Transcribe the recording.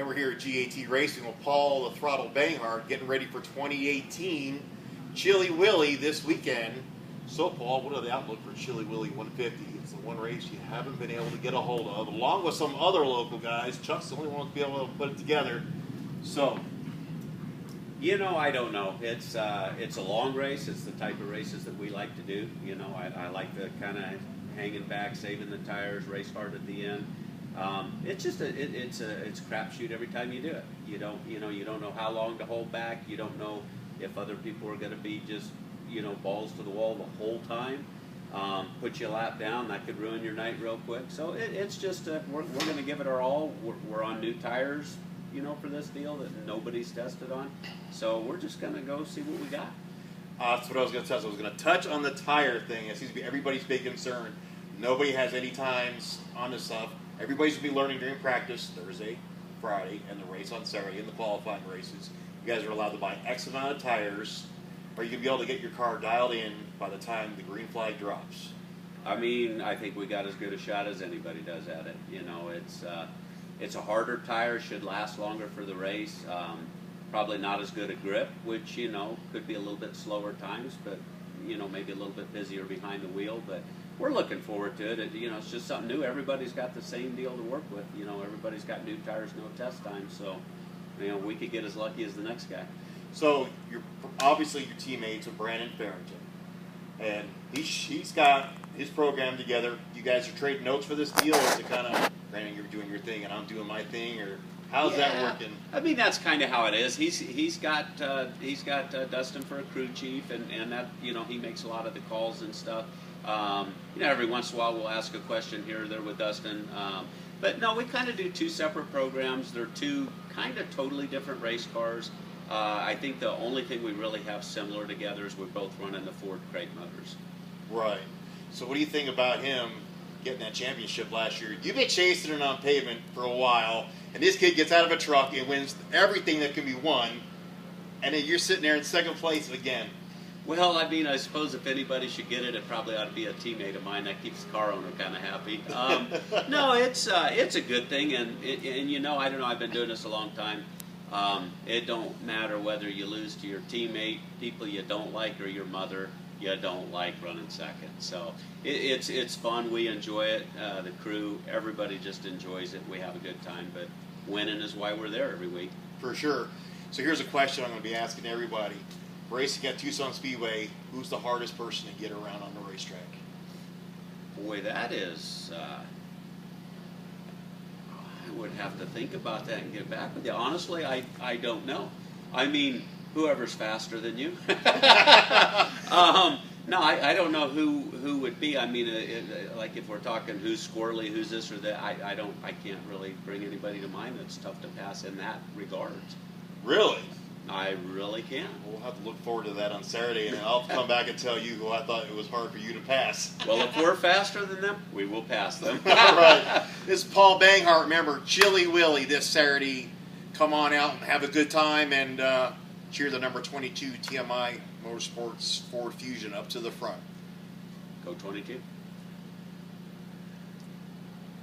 And we're here at GAT Racing with Paul the Throttle Banghart getting ready for 2018 Chilly Willy this weekend. So, Paul, what are the outlook for Chilly Willy 150? It's the one race you haven't been able to get a hold of, along with some other local guys. Chuck's the only one to be able to put it together. So, you know, I don't know. It's a long race. It's the type of races that we like to do. You know, I like the kind of hanging back, saving the tires, race hard at the end. It's just it's a crapshoot every time you do it. You don't know how long to hold back. You don't know if other people are going to be just balls to the wall the whole time. Put you a lap down, that could ruin your night real quick. So it's just we're going to give it our all. We're on new tires, for this deal that nobody's tested on. So we're just going to go see what we got. That's what I was going to touch. I was going to touch on the tire thing. It seems to be everybody's big concern. Nobody has any times on this stuff. Everybody's going to be learning during practice Thursday, Friday, and the race on Saturday, and the qualifying races. You guys are allowed to buy X amount of tires, or you can be able to get your car dialed in by the time the green flag drops. I mean, I think we got as good a shot as anybody does at it. It's a harder tire, should last longer for the race. Probably not as good a grip, which, could be a little bit slower times, but, maybe a little bit busier behind the wheel. But we're looking forward to it. It's just something new. Everybody's got the same deal to work with. Everybody's got new tires, no test time. So, we could get as lucky as the next guy. So, obviously your teammates with Brandon Farrington. And he's got his program together. You guys are trading notes for this deal, or is it kind of, Brandon, you're doing your thing and I'm doing my thing, or how's that working? I mean, that's kind of how it is. He's got Dustin for a crew chief, and that he makes a lot of the calls and stuff. Every once in a while we'll ask a question here or there with Dustin. But no, we kind of do two separate programs. They're two kind of totally different race cars. I think the only thing we really have similar together is we're both running the Ford crate motors. Right. So what do you think about him getting that championship last year? You've been chasing it on pavement for a while, and this kid gets out of a truck and wins everything that can be won, and then you're sitting there in second place again. Well, I mean, I suppose if anybody should get it, it probably ought to be a teammate of mine. That keeps the car owner kind of happy. No, it's a good thing, and I don't know. I've been doing this a long time. It don't matter whether you lose to your teammate, people you don't like, or your mother you don't like running second. So it's fun. We enjoy it. The crew, everybody just enjoys it. We have a good time. But winning is why we're there every week. For sure. So here's a question I'm going to be asking everybody. Racing at Tucson Speedway, who's the hardest person to get around on the racetrack? Boy, that is... I would have to think about that and get back with you. Honestly, I don't know. I mean, whoever's faster than you. No, I don't know who would be. I mean, like if we're talking who's squirrely, who's this or that, I can't really bring anybody to mind that's tough to pass in that regard. Really? I really can't. We'll have to look forward to that on Saturday, and I'll come back and tell you who I thought it was hard for you to pass. Well, if we're faster than them, we will pass them. All right. This is Paul Banghart. Remember, Chilly Willy this Saturday. Come on out and have a good time, and cheer the number 22 TMI Motorsports Ford Fusion up to the front. Go 22.